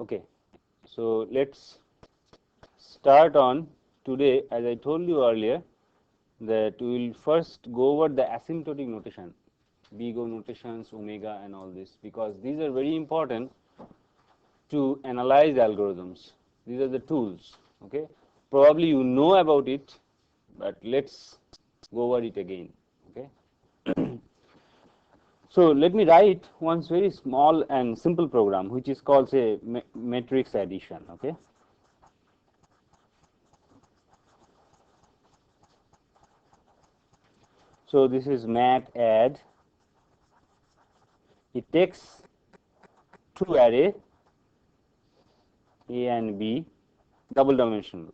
Okay, so let's start on today. As I told you earlier, that we will first go over the asymptotic notation, big O notations, omega, and all this, because these are very important to analyze algorithms. These are the tools. Okay, probably you know about it, but let's go over it again. Okay. So let me write one very small and simple program, which is called say matrix addition. Okay. So this is mat add. It takes two array A and B, double dimensional,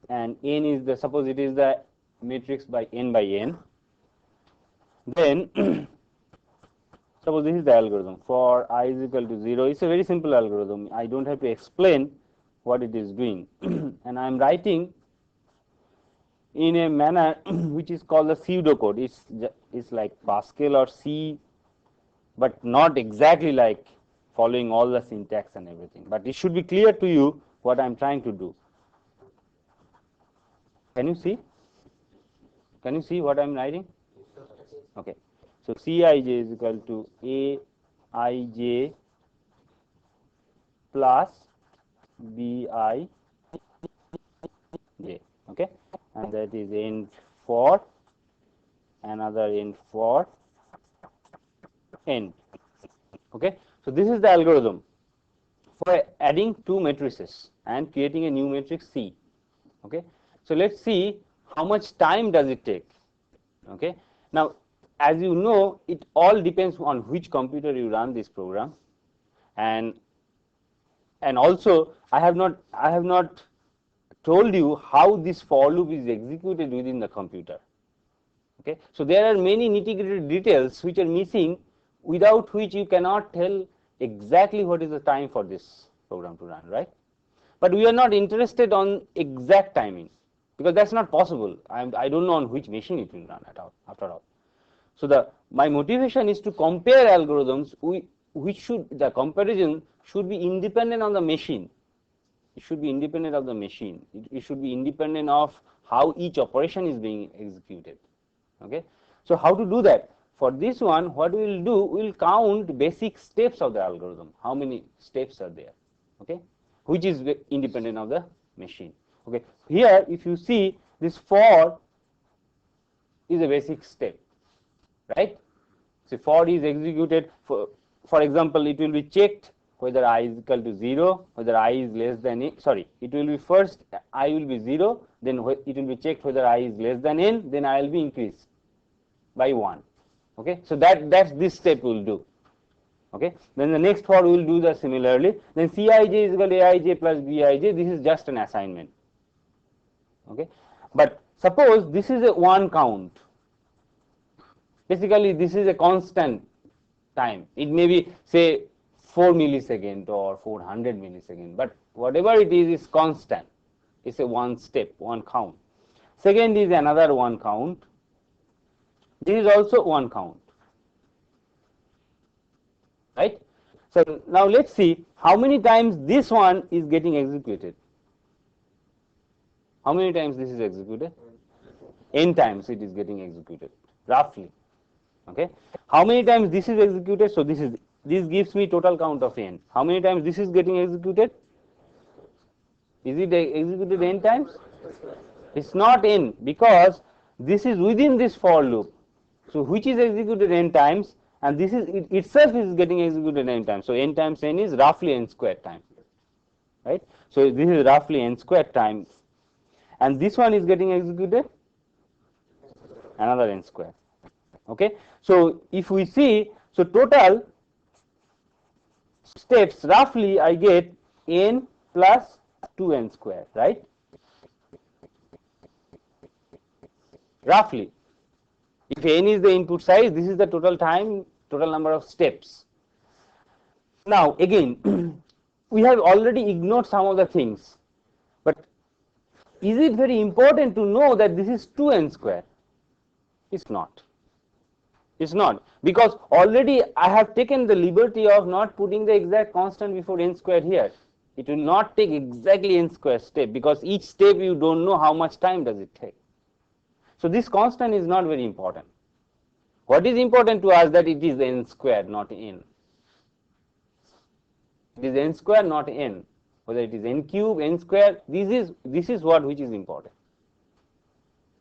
and n is the, suppose it is the matrix by n by n. Then suppose this is the algorithm for I is equal to 0. It's a very simple algorithm. I don't have to explain what it is doing, and I am writing in a manner which is called the pseudocode. It's like Pascal or C, but not exactly like following all the syntax and everything. But it should be clear to you what I am trying to do. Can you see? Can you see what I am writing? Okay. So Cij is equal to Aij plus Bij. Okay, and that is n for another n for n. Okay, so this is the algorithm for adding two matrices and creating a new matrix C. Okay, so let's see how much time does it take. Okay, now as you know, it all depends on which computer you run this program, and also I have not told you how this for loop is executed within the computer. Okay, so there are many nitty-gritty details which are missing, without which you cannot tell exactly what is the time for this program to run, right? But we are not interested on exact timing, because that's not possible. I don't know on which machine it will run at all, after all. So my motivation is to compare algorithms. The comparison should be independent on the machine. It should be independent of the machine. It should be independent of how each operation is being executed. Okay. So how to do that? For this one, what we will do, we will count basic steps of the algorithm. How many steps are there? Okay, which is independent of the machine. Okay. Here, if you see, this for is a basic step, right? So for is executed. For example, it will be checked whether I is equal to 0, whether I is less than n. Sorry, it will be first I will be 0, then it will be checked whether I is less than n, then I will be increased by 1. Okay, so that's this step we will do. Okay, then the next for we will do the similarly. Then Cij is equal to Aij plus Bij. This is just an assignment. Okay, but suppose this is a one count. Basically, this is a constant time. It may be say 4 millisecond or 400 millisecond, but whatever it is constant. It's a one step, one count. Second is another one count. This is also one count, right? So now let's see how many times this one is getting executed. How many times this is executed? N times it is getting executed, roughly. Okay. How many times this is executed? So this gives me total count of n. How many times this is getting executed? Is it executed n times? It's not n, because this is within this for loop. So which is executed n times, and this is it itself is getting executed n times. So n times n is roughly n squared time, right? So this is roughly n squared times, and this one is getting executed another n squared. Okay, so if we see, so total steps roughly I get n plus 2n squared, right? Roughly, if n is the input size, this is the total time, total number of steps. Now again, we have already ignored some of the things, but is it very important to know that this is 2n squared? It's not. It's not, because already I have taken the liberty of not putting the exact constant before n squared here. It will not take exactly n square step, because each step you don't know how much time does it take. So this constant is not very important. What is important to us, that it is n squared, not n. It is n square, not n. Whether it is n cube, n square, this is what which is important.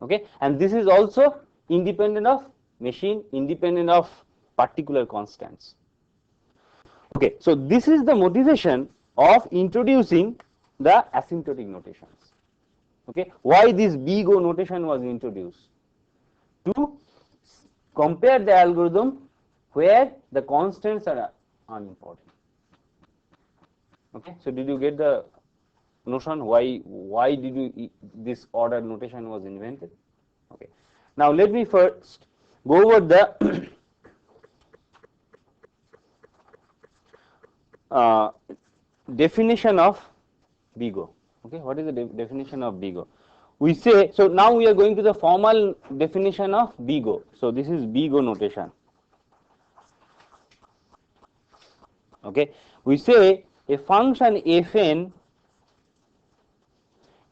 Okay, and this is also independent of machine, independent of particular constants. Okay, so this is the motivation of introducing the asymptotic notations. Okay, why this big O notation was introduced? To compare the algorithm where the constants are unimportant. Okay, so did you get the notion why did you this order notation was invented? Okay, now let me first go over the definition of big O. Okay, what is the definition of big O? We say, so now we are going to the formal definition of big O. So this is big O notation. Okay, we say a function fn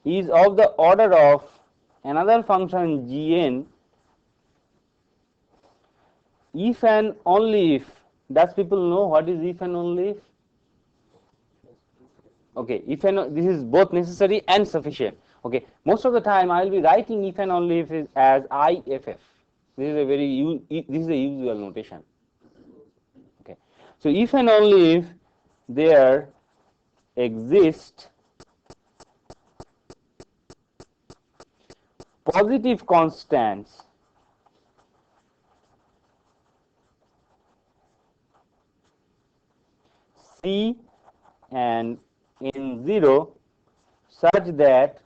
is of the order of another function gn if and only if. Does people know what is if and only if? Okay, if and this is both necessary and sufficient. Okay, most of the time I will be writing if and only if as IFF. This is a this is a usual notation. Okay, so if and only if there exist positive constants C and n0 such that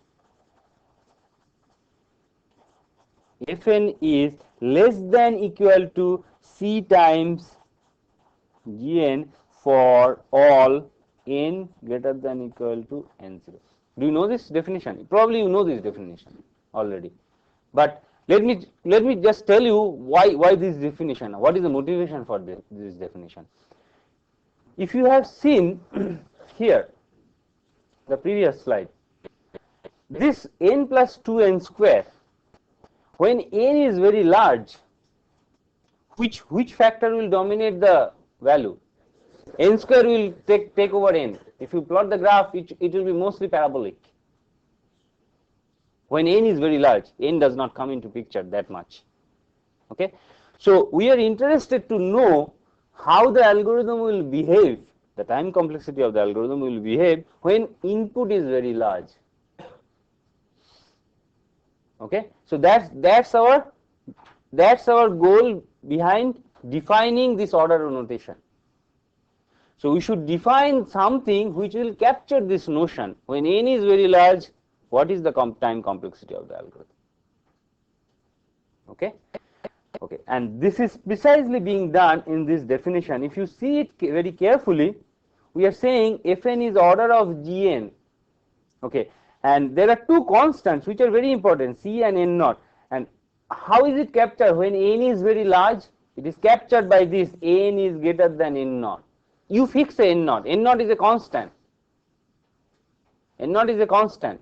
fn is less than equal to C times gn for all n greater than equal to n0. Do you know this definition? Probably you know this definition already, but let me just tell you why this definition. What is the motivation for this definition? If you have seen here the previous slide, this n plus 2n square, when n is very large, which factor will dominate the value? N square will take over n. If you plot the graph, it will be mostly parabolic. When n is very large, n does not come into picture that much. Okay, so we are interested to know how the algorithm will behave, the time complexity of the algorithm will behave when input is very large. Okay, so that's our goal behind defining this order notation. So we should define something which will capture this notion. When n is very large, what is the time complexity of the algorithm? Okay, okay, and this is precisely being done in this definition. If you see it very carefully, we are saying fn is order of gn. Okay, and there are two constants which are very important, C and n naught. And how is it captured when n is very large? It is captured by this n is greater than n naught. You fix a n naught. N naught is a constant. N naught is a constant.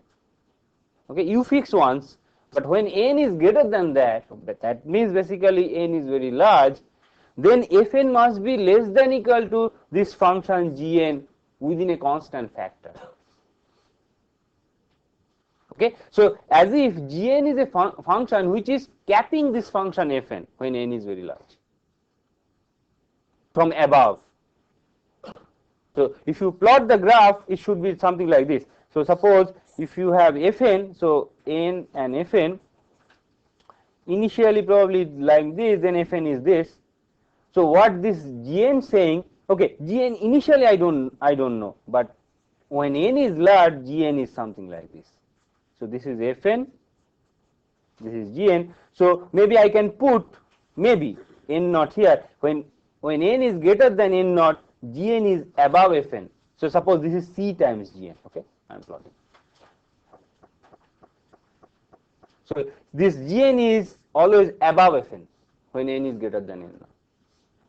Okay, you fix once, but when n is greater than that, that means basically n is very large, then fn must be less than equal to this function gn within a constant factor. Okay, so as if gn is a function which is capping this function fn when n is very large from above. So if you plot the graph, it should be something like this. So suppose if you have fn, so n and fn, initially probably like this, then fn is this. So what this gn saying? Okay, gn initially I don't know, but when n is large, gn is something like this. So this is fn, this is gn. So maybe I can put maybe n naught here. When n is greater than n naught, gn is above fn. So suppose this is C times gn. Okay, I am plotting. So this gn is always above fn. when n is greater than n naught.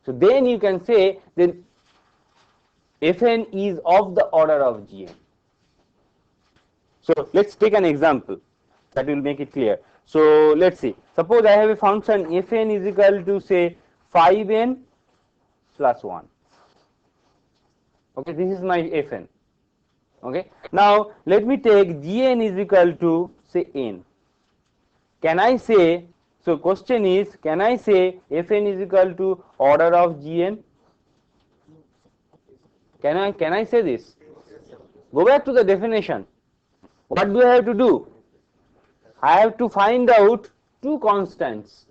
So then you can say that Fn is of the order of Gn. So let's take an example that will make it clear. So let's see. Suppose I have a function Fn is equal to say 5n plus 1. Okay, this is my Fn. Okay. Now let me take Gn is equal to say n. Can I say, so question is, can I say Fn is equal to order of Gn? Can I say this? Go back to the definition. What do I have to do? I have to find out two constants,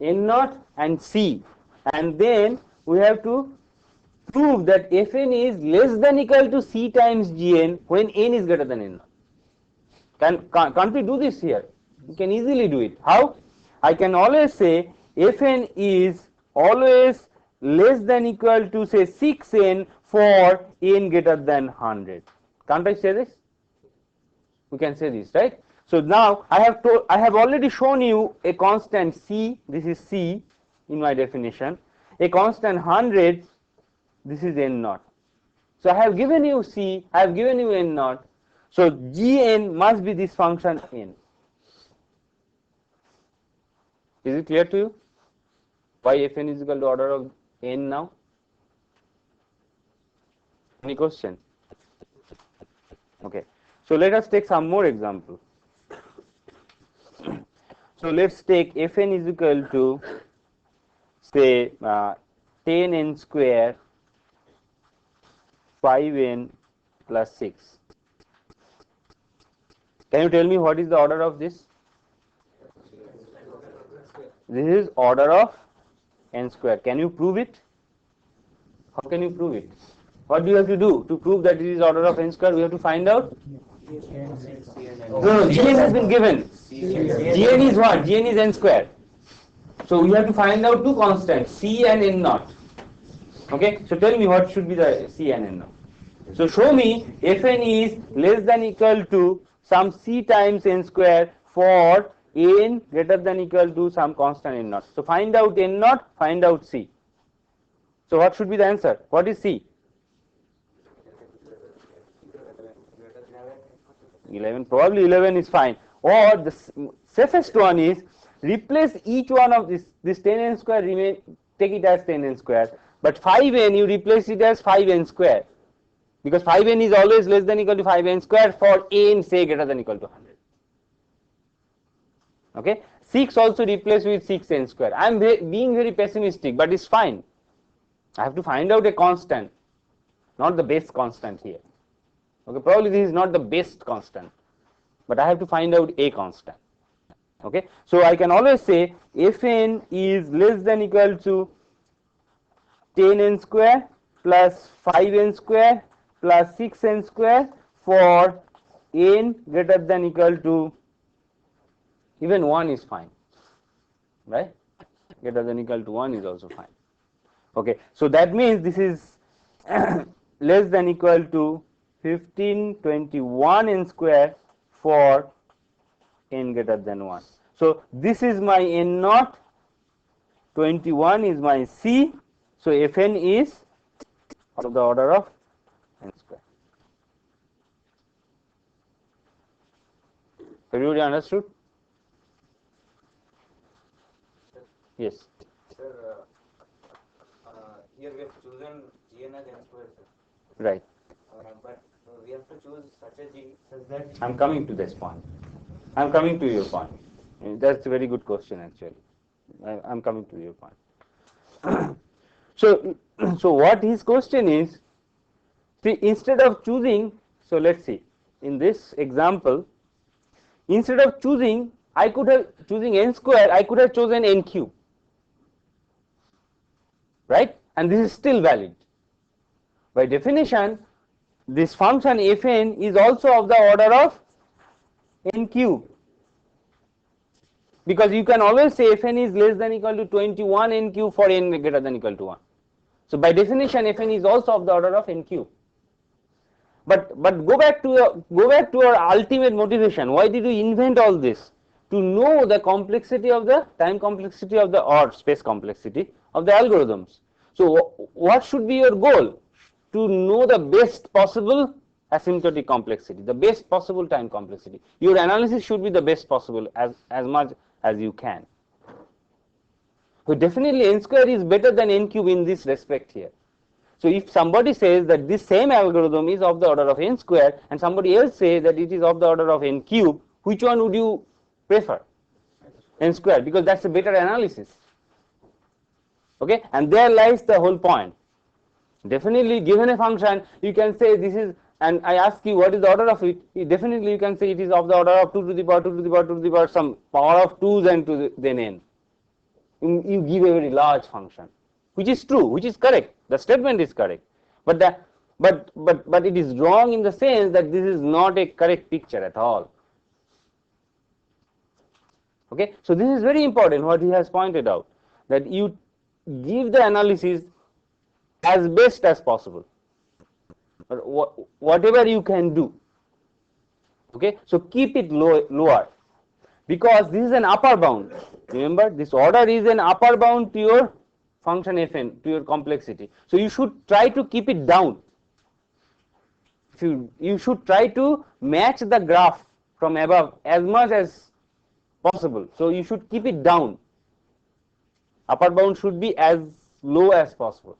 n naught and c, and then we have to prove that Fn is less than equal to c times Gn when n is greater than n naught. Can't we do this here? You can easily do it. How? I can always say Fn is always less than equal to say 6n for n greater than 100. Can't I say this? We can say this, right? So now I have already shown you a constant c. This is c in my definition. A constant 100. This is n naught. So I have given you c. I have given you n naught. So Gn must be this function n. Is it clear to you? Why Fn is equal to order of n now? Any question? Okay. So let us take some more example. So let's take Fn is equal to say 10n square 5n plus 6. Can you tell me what is the order of this? This is order of n square. Can you prove it? How can you prove it? What do you have to do to prove that it is order of n square? We have to find out. No, Gn has been given. Gn is what? Gn is n square. So we have to find out two constants, c and n naught. Okay. So tell me what should be the c and n naught. So show me Fn is less than equal to some c times n square for n greater than equal to some constant n naught. So find out n naught, find out c. So what should be the answer? What is c? 11. Probably 11 is fine. Or the safest one is replace each one of this 10n square, take it as 10n square. But 5n you replace it as 5n square. Because 5n is always less than equal to 5n square for n say greater than equal to 100. Okay. 6 also replace with 6n square. I am being very pessimistic, but it's fine. I have to find out a constant, not the base constant here. Okay, probably this is not the best constant, but I have to find out a constant. Okay, so I can always say Fn is less than equal to 10n square plus 5n square plus 6n square for n greater than equal to, even 1 is fine, right? Greater than equal to 1 is also fine. Okay, so that means this is less than equal to 1521 n square for n greater than 1. So this is my n naught, 21 is my c. So Fn is of the order of n square. Everybody understood? Yes. Sir, here we have chosen Gn as n square, sir. Right. But we have to choose such a G such that. I'm coming to this point. I'm coming to your point. That's a very good question actually. I'm coming to your point. So what his question is, see, instead of choosing, so let's see, in this example, instead of choosing, I could have choosing n square, I could have chosen n cube, right? And this is still valid. By definition, this function Fn is also of the order of n cube, because you can always say Fn is less than equal to 21 n cube for n greater than equal to 1. So by definition Fn is also of the order of n cube. But go back to your ultimate motivation. Why did you invent all this? to know the complexity of the time complexity of the or space complexity of the algorithms. So what should be your goal? To know the best possible asymptotic complexity, the best possible time complexity. Your analysis should be the best possible as much as you can. So definitely n square is better than n cube in this respect here. So if somebody says that this same algorithm is of the order of n square and somebody else says that it is of the order of n cube, which one would you prefer? N square, because that's a better analysis. Okay, and there lies the whole point. Definitely, given a function, you can say this is, and I ask you what is the order of it. Definitely, you can say it is of the order of 2 to the power 2 to the power 2 to the power some power of 2 then to the, then n. You give a very large function, which is true, which is correct. The statement is correct, but it is wrong in the sense that this is not a correct picture at all. Okay, so this is very important. What he has pointed out, that you give the analysis as best as possible, or whatever you can do. Okay, so keep it lower, because this is an upper bound. Remember, this order is an upper bound to your function fn, to your complexity. So you should try to keep it down. You should try to match the graph from above as much as possible. So you should keep it down. Upper bound should be as low as possible.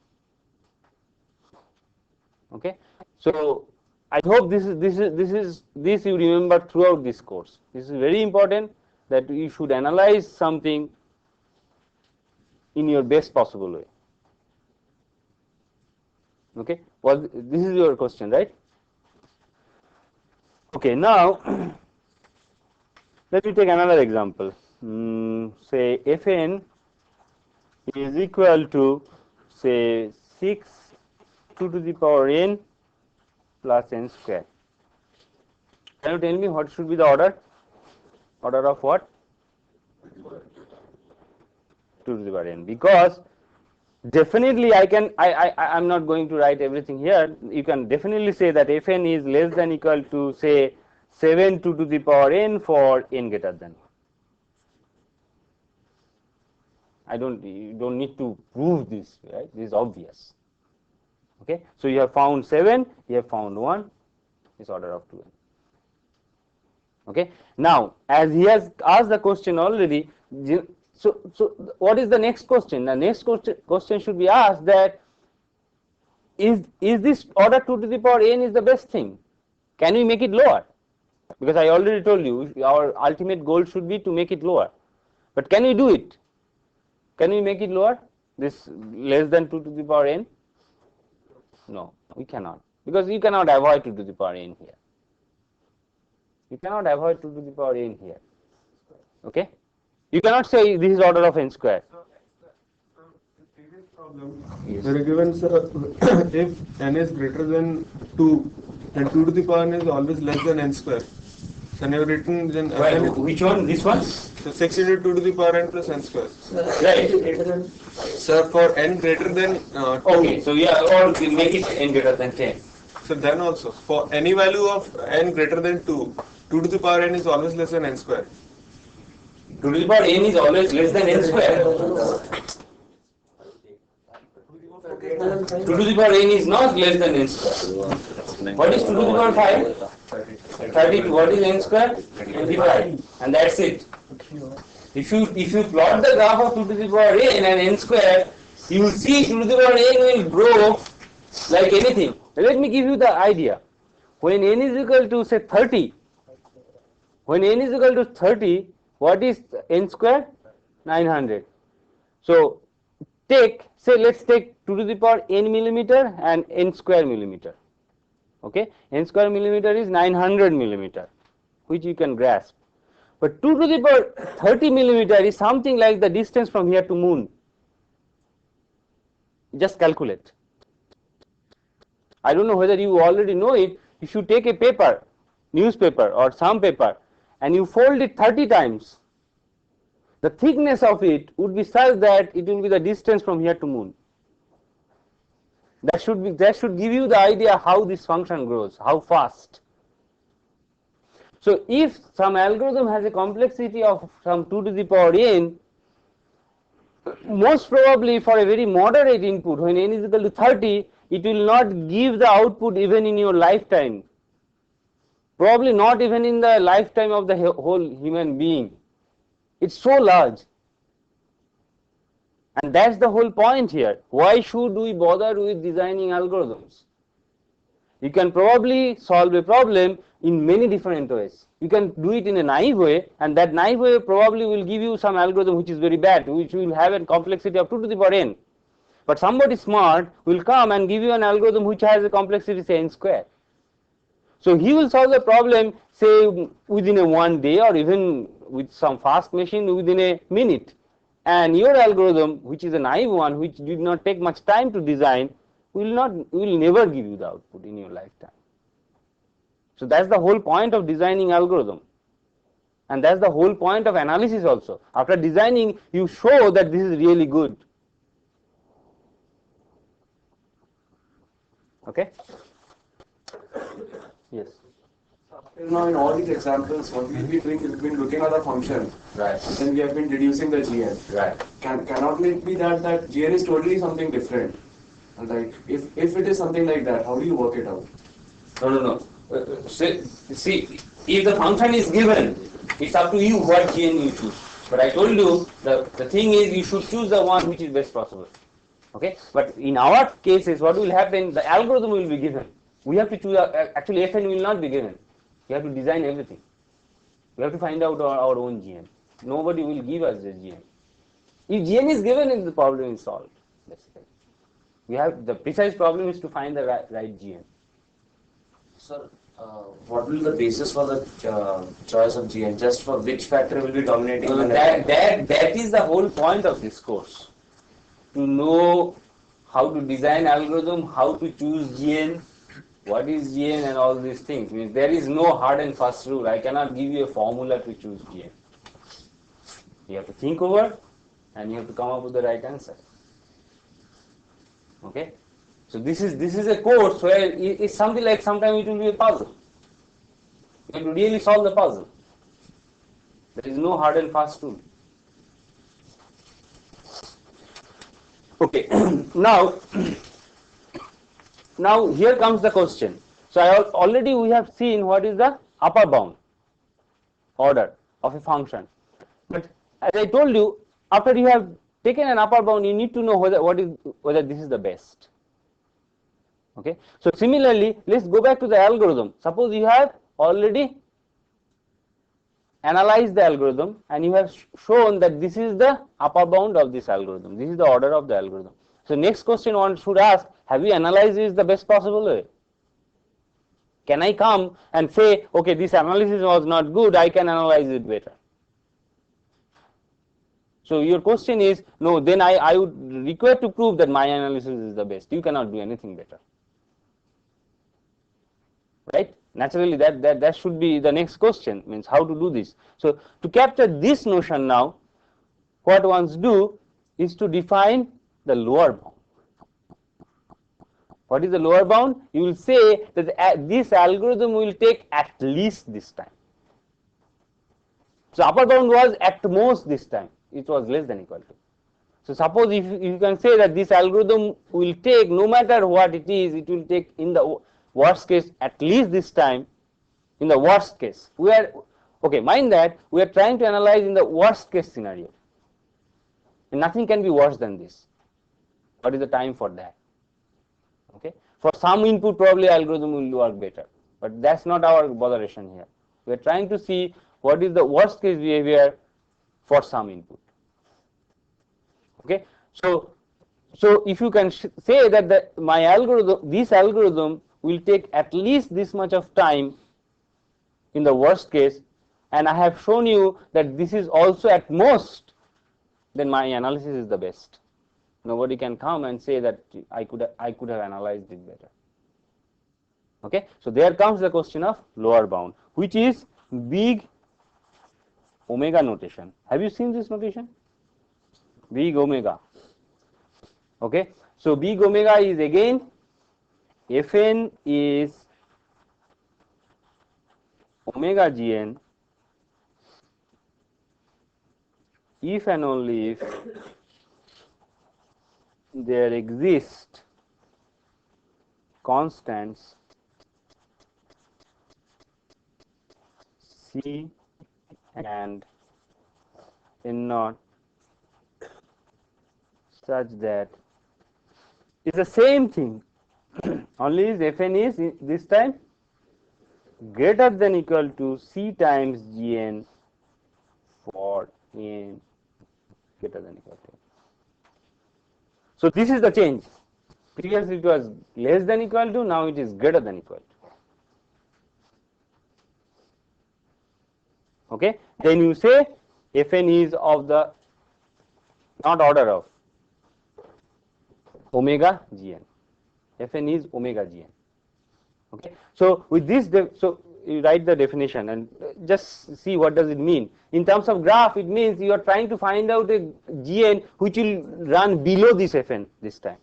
Okay, so I hope this you remember throughout this course. This is very important, that you should analyze something in your best possible way. Okay, well, this is your question, right? Okay, now let me take another example. Say Fn is equal to, say, 6 2 to the power n plus n square. Can you tell me what should be the order? Order of what? 2 to the power n. Because definitely I'm not going to write everything here. You can definitely say that Fn is less than equal to, say, 7 2 to the power n for n greater than. You don't need to prove this, right? This is obvious. Okay, so you have found 7, you have found 1, is order of 2n. Okay, now as he has asked the question already, so what is the next question? The next question should be asked, that is this order 2 to the power n is the best thing? Can we make it lower? Because I already told you our ultimate goal should be to make it lower. But can we do it? Can we make it lower? This less than 2 to the power n? No, we cannot, because you cannot avoid 2 to the power n here. You cannot avoid 2 to the power n here. Okay, you cannot say this is order of n square. The previous problem, we are given, sir, if n is greater than 2, then 2 to the power n is always less than n square. Then you have written, then Which one? This one? so 6 into 2 to the power n plus n square. Right. Sir, for n greater than 2. Okay, so yeah, or we make it n greater than 10. So then also, for any value of n greater than 2, 2 to the power n is always less than n square. 2 to the power n is always less than n square. 2 to the power n is not less than n square. What is 2 to the power 5? 32. What is n square? 25. And that's it. If you plot the graph of 2 to the power n and n square, you will see 2 to the power n will grow like anything. Let me give you the idea. When n is equal to, say, 30, when n is equal to 30, what is n square? 900. So let's take 2 to the power n millimeter and n square millimeter. Okay, n square millimeter is 900 millimeter, which you can grasp. But 2 to the power 30 millimeter is something like the distance from here to moon. Just calculate. I don't know whether you already know it. If you take a paper, newspaper or some paper, and you fold it 30 times, the thickness of it would be such that it will be the distance from here to moon. That should give you the idea how this function grows, how fast. So if some algorithm has a complexity of some 2 to the power n, most probably for a very moderate input, when n is equal to 30, it will not give the output even in your lifetime, probably not even in the lifetime of the whole human being. It's so large. And that's the whole point here. Why should we bother with designing algorithms? You can probably solve a problem in many different ways. You can do it in a naive way, and that naive way probably will give you some algorithm which is very bad, which will have a complexity of 2 to the power n. But somebody smart will come and give you an algorithm which has a complexity, say, n square. So he will solve the problem, say, within a 1 day, or even with some fast machine within a minute. And your algorithm, which is a naive one, which did not take much time to design, will never give you the output in your lifetime. So that's the whole point of designing algorithm. And that's the whole point of analysis also. After designing, you show that this is really good. Okay? Yes. Now, in all these examples, what we've been doing is we've been looking at a function, Right. and then we have been deducing the gn. Right. Cannot it be that gn is totally something different? And like, if it is something like that, how do you work it out? No. See, if the function is given, it's up to you what gn you choose. But I told you the thing is you should choose the one which is best possible. Okay. But in our cases, what will happen? The algorithm will be given. We have to choose. Actually, Fn will not be given. We have to design everything. We have to find out our own gn. Nobody will give us the gn. If gn is given, then the problem is solved. Basically, we have the precise problem is to find the right gn. Sir, what will be the basis for the choice of GN? Just for which factor will be dominating? That is the whole point of this course. To know how to design algorithm, how to choose GN, what is GN, and all these things. I mean, there is no hard and fast rule. I cannot give you a formula to choose GN. You have to think over, and you have to come up with the right answer. Okay. So this is a course where it's something like sometimes it will be a puzzle. You have to really solve the puzzle. There is no hard and fast rule. Okay. Now here comes the question. So already we have seen what is the upper bound order of a function. But as I told you, after you have taken an upper bound, you need to know whether this is the best. Okay. So similarly, let's go back to the algorithm. Suppose you have already analyzed the algorithm and you have shown that this is the upper bound of this algorithm. This is the order of the algorithm. So next question one should ask, have you analyzed this the best possible way? Can I come and say, okay, this analysis was not good, I can analyze it better? So your question is, no, then I would require to prove that my analysis is the best. You cannot do anything better. Right? Naturally, that should be the next question, means how to do this. So to capture this notion now, what ones do is to define the lower bound. What is the lower bound? You will say that this algorithm will take at least this time. So upper bound was at most this time. It was less than equal to. So suppose if you can say that this algorithm will take, no matter what it is, it will take in the worst case at least this time. In the worst case, mind that we are trying to analyze in the worst case scenario, and nothing can be worse than this. What is the time for that? Okay, for some input probably algorithm will work better, but that's not our botheration here. We are trying to see what is the worst case behavior for some input. Okay, so if you can say that this algorithm will take at least this much of time in the worst case, and I have shown you that this is also at most, then my analysis is the best. Nobody can come and say that I could have analyzed it better. Okay, so there comes the question of lower bound, which is big omega notation. Have you seen this notation? Big omega. Okay, so big omega is again Fn is omega gn if and only if there exist constants C and N naught such that it's the same thing only is Fn is this time greater than equal to C times Gn for n greater than equal to. So this is the change. Previously it was less than equal to, now it is greater than equal to. Okay. Then you say Fn is of the not order of omega Gn. Fn is omega Gn. Okay. So with this, so you write the definition and just see what does it mean. In terms of graph, it means you are trying to find out a Gn which will run below this Fn this time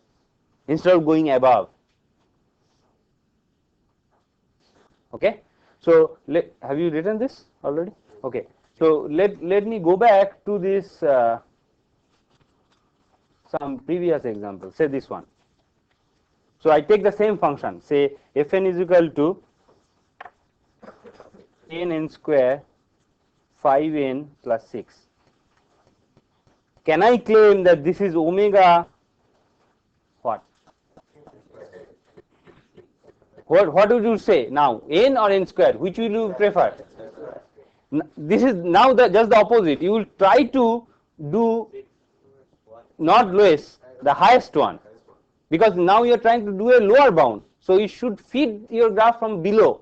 instead of going above. Okay. So have you written this already? Okay. So let me go back to this some previous example. Say this one. So I take the same function. Say Fn is equal to 10n square 5n plus 6. Can I claim that this is omega what? What would you say now, n or n square? Which will you prefer? This is now just the opposite. You will try to do not lowest, the highest one, because now you are trying to do a lower bound. So you should feed your graph from below.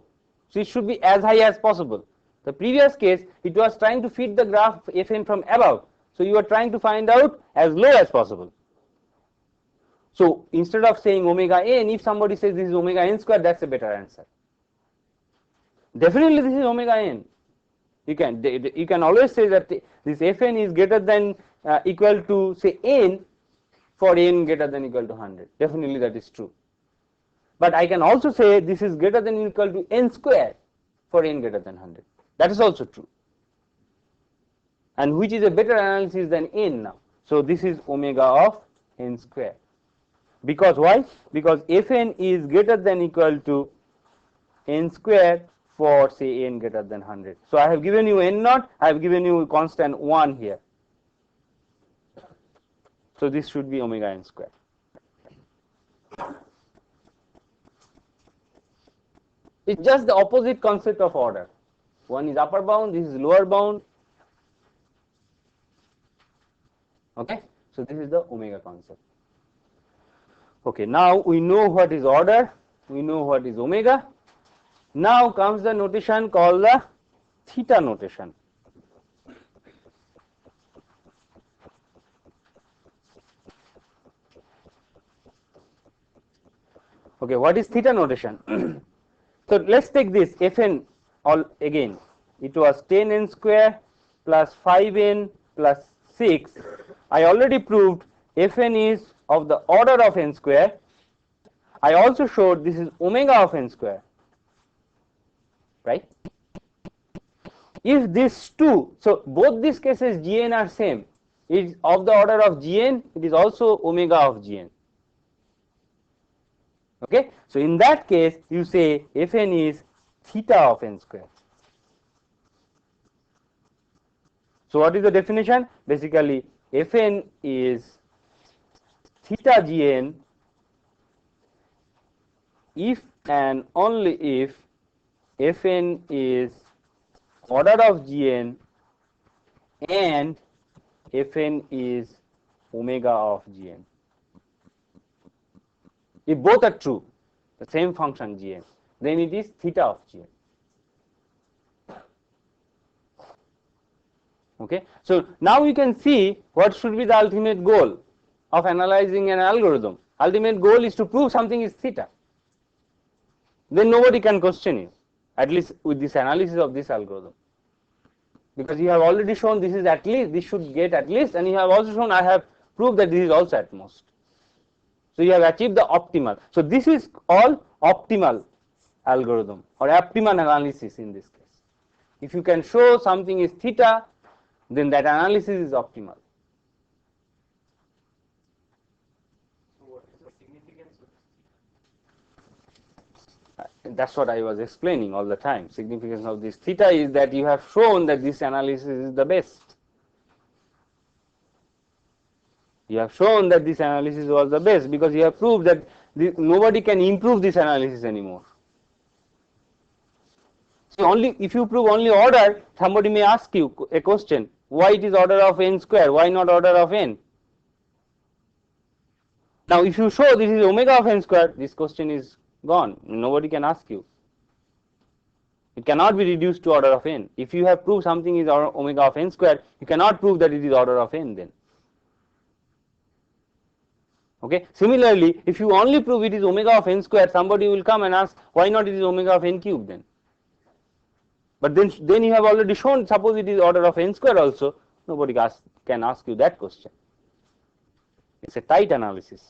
So it should be as high as possible. The previous case, it was trying to feed the graph Fn from above. So you are trying to find out as low as possible. So instead of saying omega n, if somebody says this is omega n square, that's a better answer. Definitely this is omega n. You can always say that this Fn is greater than equal to say n for n greater than equal to 100. Definitely that is true. But I can also say this is greater than equal to n square for n greater than 100. That is also true. And which is a better analysis than n now. So this is omega of n square. Because why? Because Fn is greater than equal to n square for say n greater than 100. So I have given you n naught, I have given you constant 1 here. So this should be omega n square. It's just the opposite concept of order. One is upper bound, this is lower bound. Okay, so this is the omega concept. Okay, now we know what is order, we know what is omega. Now comes the notation called the theta notation. Okay, what is theta notation? So let's take this Fn all again. It was 10n square plus 5n plus 6. I already proved Fn is of the order of n square. I also showed this is omega of n square. Right? If these two, so both these cases Gn are same. It is of the order of Gn, it is also omega of Gn. Okay, so in that case you say Fn is theta of n square. So what is the definition? Basically Fn is theta Gn if and only if Fn is order of Gn and Fn is omega of Gn. If both are true, the same function Gn, then it is theta of Gn. Okay. So now you can see what should be the ultimate goal of analyzing an algorithm. Ultimate goal is to prove something is theta. Then nobody can question you, at least with this analysis of this algorithm. Because you have already shown this is at least, this should get at least, and you have also shown I have proved that this is also at most. So you have achieved the optimal. So this is all optimal algorithm or optimal analysis in this case. If you can show something is theta, then that analysis is optimal. That's what I was explaining all the time. Significance of this theta is that you have shown that this analysis is the best. You have shown that this analysis was the best because you have proved that nobody can improve this analysis anymore. So only if you prove only order, somebody may ask you a question: why it is order of n square? Why not order of n? Now, if you show this is omega of n square, this question is gone. Nobody can ask you. It cannot be reduced to order of n. If you have proved something is omega of n square, you cannot prove that it is order of n then. Okay. Similarly, if you only prove it is omega of n square, somebody will come and ask why not it is omega of n cube then. But then you have already shown, suppose it is order of n square also, nobody can ask you that question. It's a tight analysis,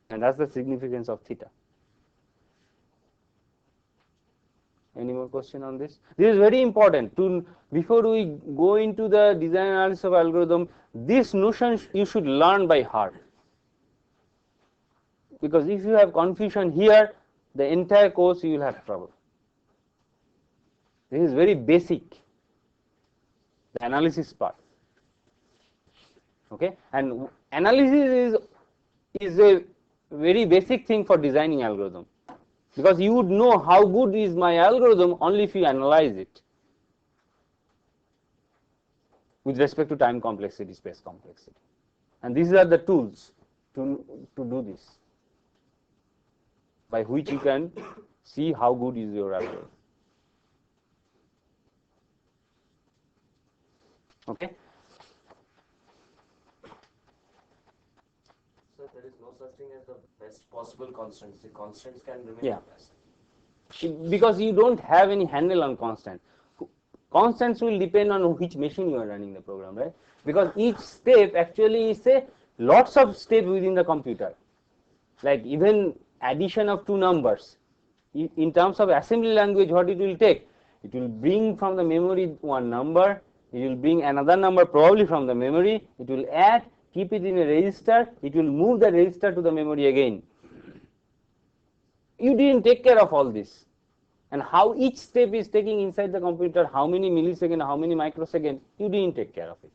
and that's the significance of theta. Any more question on this? This is very important. Before we go into the design analysis of algorithm, this notion you should learn by heart. Because if you have confusion here, the entire course you will have trouble. This is very basic, the analysis part. Okay, and analysis is a very basic thing for designing algorithm, because you would know how good is my algorithm only if you analyze it with respect to time complexity, space complexity, and these are the tools to do this, by which you can see how good is your algorithm. Okay. So there is no such thing as the best possible constants. The constants can remain Yeah. best. Because you don't have any handle on constant. Constants will depend on which machine you are running the program, right? Because each step actually is a lots of steps within the computer. Like even addition of two numbers. In terms of assembly language, what it will take? It will bring from the memory one number. It will bring another number probably from the memory. It will add, keep it in a register. It will move the register to the memory again. You didn't take care of all this. And how each step is taking inside the computer, how many milliseconds, how many microseconds, you didn't take care of it.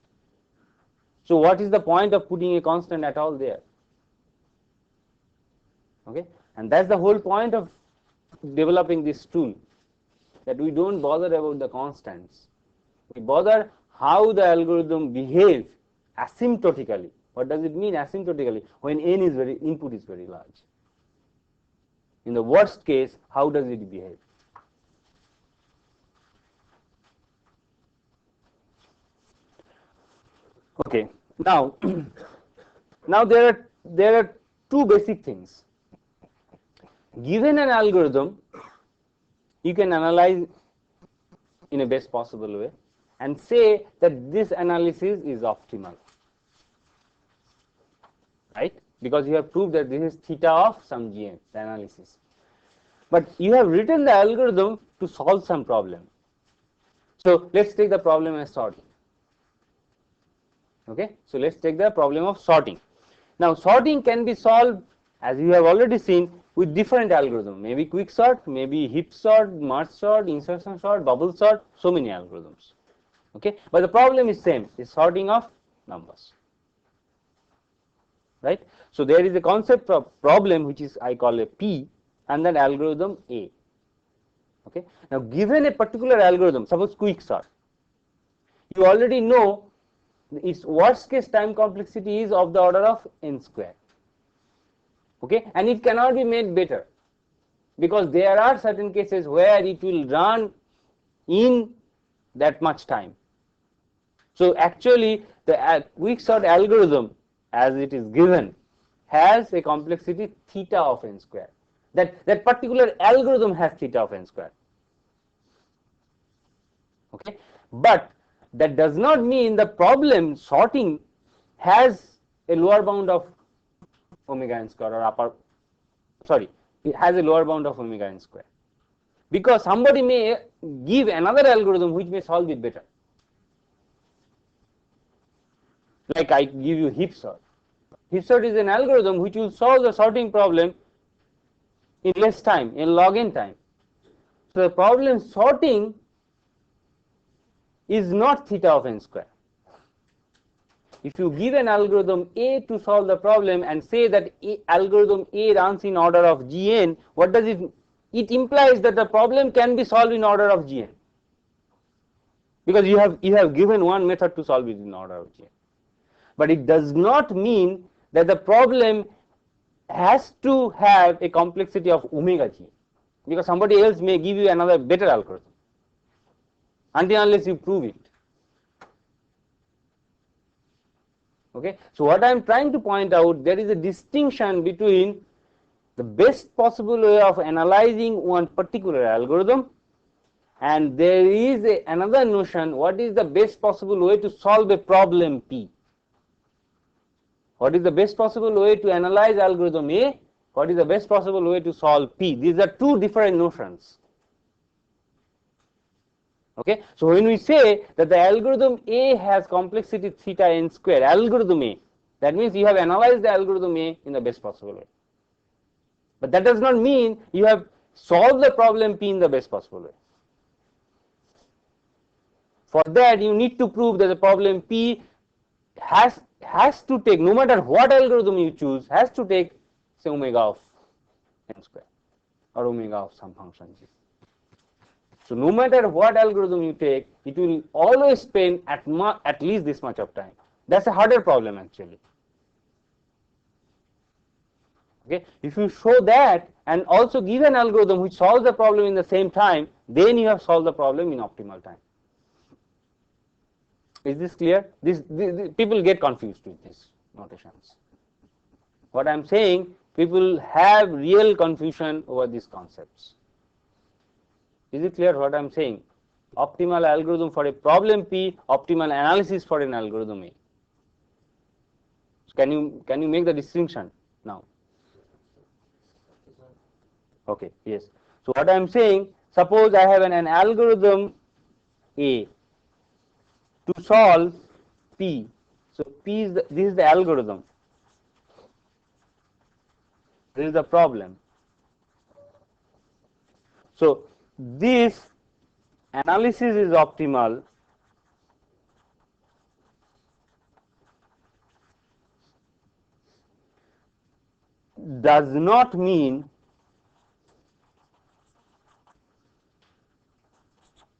So what is the point of putting a constant at all there? Okay, and that's the whole point of developing this tool, that we don't bother about the constants. We bother how the algorithm behaves asymptotically. What does it mean asymptotically? When input is very large. In the worst case, how does it behave? Okay, now now there are two basic things. Given an algorithm, you can analyze in a best possible way and say that this analysis is optimal, right? Because you have proved that this is theta of some gn, the analysis. But you have written the algorithm to solve some problem. So let's take the problem as sorting. Okay, so let's take the problem of sorting. Now sorting can be solved, as you have already seen, with different algorithms, maybe quick sort, maybe heap sort, merge sort, insertion sort, bubble sort, so many algorithms. Okay, but the problem is same, is sorting of numbers, right? So there is a concept of problem which is I call a P, and then algorithm A. Okay, now given a particular algorithm, suppose quick sort, you already know its worst case time complexity is of the order of n square. Okay, and it cannot be made better, because there are certain cases where it will run in that much time. So actually the quick sort algorithm as it is given has a complexity theta of n square. That particular algorithm has theta of n square. Okay, but that does not mean the problem sorting has a lower bound of omega n square, or it has a lower bound of omega n square, because somebody may give another algorithm which may solve it better. Like I give you heap sort. Heap sort is an algorithm which will solve the sorting problem in less time, in log n time. So the problem sorting is not theta of n square. If you give an algorithm A to solve the problem and say that algorithm A runs in order of Gn, what does it? It implies that the problem can be solved in order of Gn, because you have given one method to solve it in order of Gn. But it does not mean that the problem has to have a complexity of omega G, because somebody else may give you another better algorithm until unless you prove it. Okay. So what I am trying to point out, there is a distinction between the best possible way of analyzing one particular algorithm, and there is another notion, what is the best possible way to solve a problem P. What is the best possible way to analyze algorithm A? What is the best possible way to solve P? These are two different notions. Okay. So when we say that the algorithm A has complexity theta n square, algorithm A, that means you have analyzed the algorithm A in the best possible way. But that does not mean you have solved the problem P in the best possible way. For that, you need to prove that the problem P has to take, no matter what algorithm you choose, has to take say omega of n square or omega of some function G. So no matter what algorithm you take, it will always spend at least this much of time. That's a harder problem actually. Okay. If you show that and also give an algorithm which solves the problem in the same time, then you have solved the problem in optimal time. Is this clear? This people get confused with these notations. What I am saying, people have real confusion over these concepts. Is it clear what I am saying? Optimal algorithm for a problem P, optimal analysis for an algorithm A. So can you make the distinction now? Okay, yes. So what I am saying, suppose I have an algorithm A to solve P. So P is this is the algorithm. This is the problem. So this analysis is optimal does not mean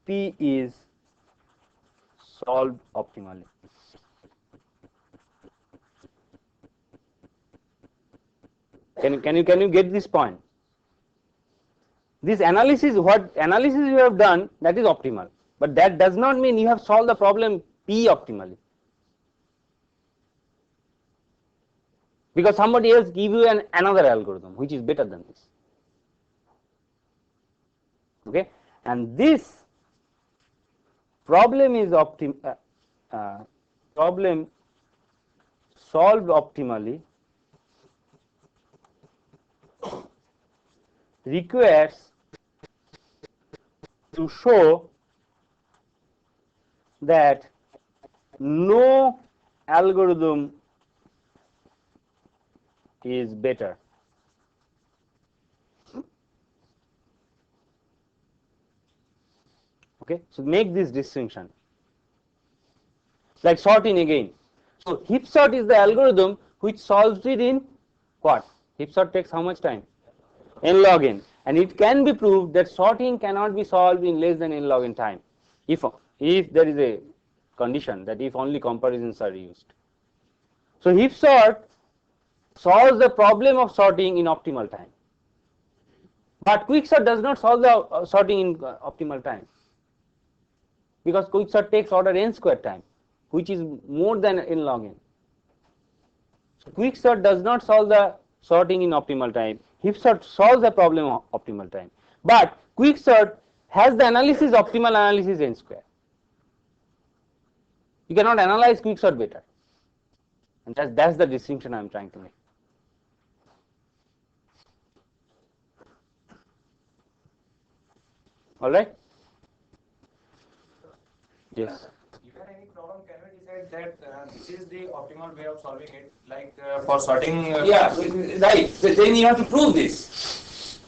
P is solved optimally. Can you get this point? This analysis, what analysis you have done, that is optimal, but that does not mean you have solved the problem P optimally, because somebody else give you another algorithm which is better than this. Okay, and this problem is problem solved optimally requires to show that no algorithm is better. Okay, so make this distinction. Like sorting again. So heap sort is the algorithm which solves it in what? Heap sort takes how much time? N log n, and it can be proved that sorting cannot be solved in less than n log n time, if there is a condition that if only comparisons are used. So heap sort solves the problem of sorting in optimal time, but quick sort does not solve the sorting in optimal time, because quick sort takes order n square time, which is more than n log n. So quick sort does not solve the sorting in optimal time. Heap sort solves the problem of optimal time, but quick sort has the analysis optimal analysis n square. You cannot analyze quick sort better, and that's the distinction I am trying to make. All right. Yes. Given any problem, can we decide that this is the optimal way of solving it? Like for sorting. Yeah, right. So then you have to prove this.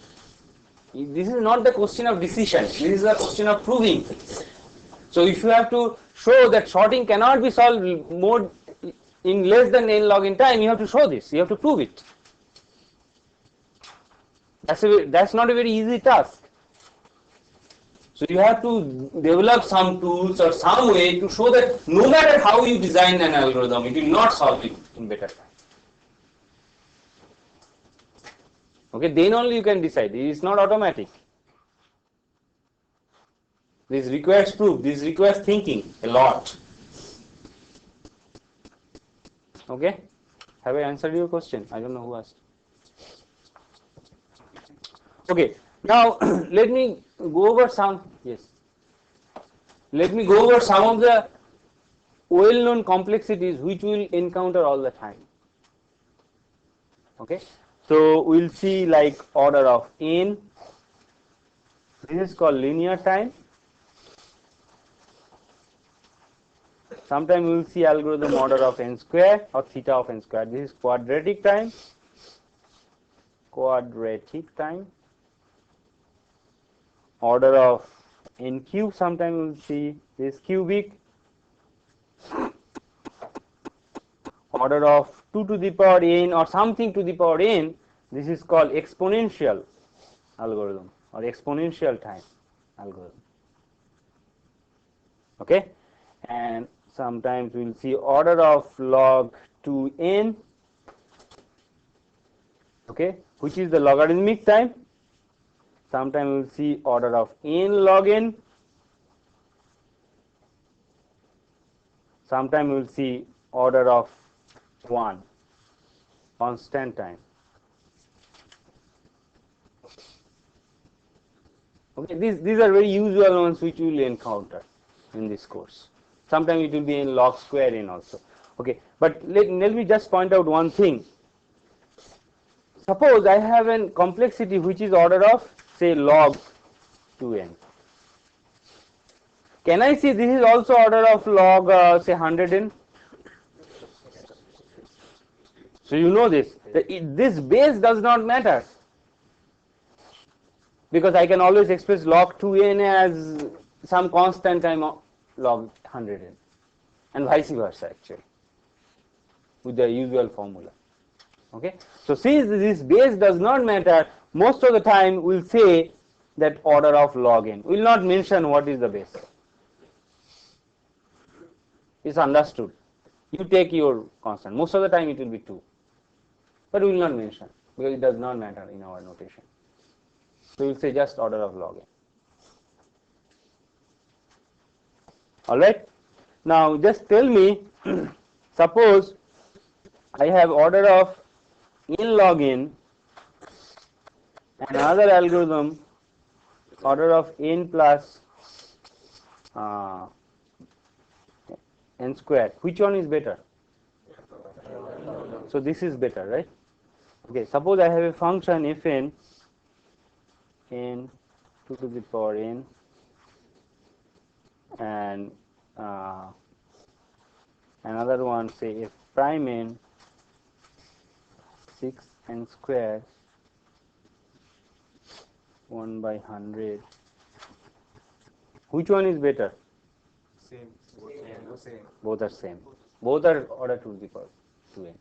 This is not the question of decision. This is a question of proving things. So if you have to show that sorting cannot be solved more in less than n log n time, you have to show this. You have to prove it. That's not a very easy task. So you have to develop some tools or some way to show that no matter how you design an algorithm, it will not solve it in better time. Okay, then only you can decide. It is not automatic. This requires proof. This requires thinking a lot. Okay, have I answered your question? I don't know who asked. Okay, now let me go over some. Yes, let me go over some of the well-known complexities which we will encounter all the time. Okay, so we'll see like order of n. This is called linear time. Sometimes we will see algorithm order of n square or theta of n square. This is quadratic time. Quadratic time. Order of n cube. Sometimes we will see this cubic. Order of 2 to the power n or something to the power n. This is called exponential algorithm or exponential time algorithm. Okay, and sometimes we will see order of log 2n, okay, which is the logarithmic time. Sometimes we will see order of n log n. Sometimes we will see order of 1, constant time. Okay, these are very usual ones which we will encounter in this course. Sometimes it will be in log square n also. Okay, but let me just point out one thing. Suppose I have a complexity which is order of say log 2n. Can I say this is also order of log say 100n? So you know this. This base does not matter because I can always express log 2n as some constant time of log 100n and vice versa actually with the usual formula. Okay, so since this base does not matter, most of the time we'll say that order of log n. We'll not mention what is the base. It's understood. You take your constant. Most of the time it will be 2, but we will not mention because it does not matter in our notation. So we will say just order of log n. All right. Now just tell me, suppose I have order of n log n and another algorithm order of n plus n square. Which one is better? So this is better, right? Okay, suppose I have a function fn n 2 to the power n and another one say f prime n 6 n square 1 by 100. Which one is better? Same. Same. Both are same. Both are order 2 to the power 2n.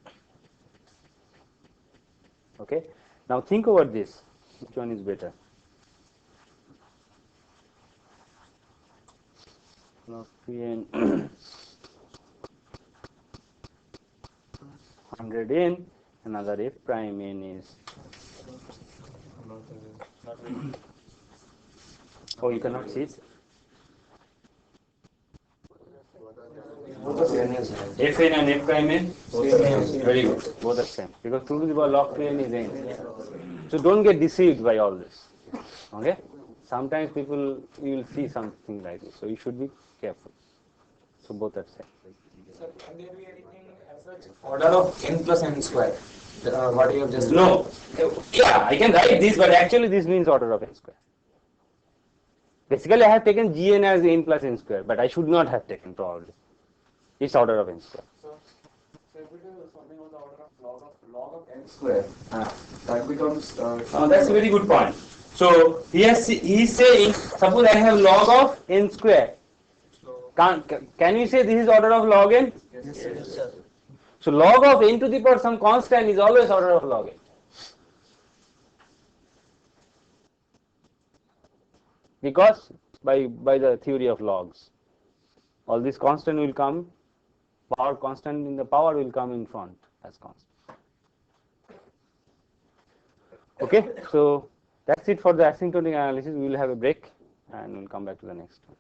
Okay. Now think over this. Which one is better? Log 2n 100n. Another f prime n is. Oh, you cannot see it. Fn and f prime n? Very good. Both are same. Because 2 to the power log 2n is n. So don't get deceived by all this. Okay? Sometimes people, you will see something like this. So you should be careful. So both are same. Sir, can there be anything as such? Order of n plus n square. What you have just No. Yeah, I can write this, but actually this means order of n square. Basically, I have taken Gn as n plus n square, but I should not have taken probably. It's order of n square. So if it is something on the order of log of n square, that becomes. That's a very good point. So he is saying, suppose I have log of n square. Can you say this is order of log n? Yes, sir. So log of n to the power some constant is always order of log n. Because by the theory of logs, all this constant will come, power constant in the power will come in front as constant. Okay, so that's it for the asymptotic analysis. We will have a break and we'll come back to the next one.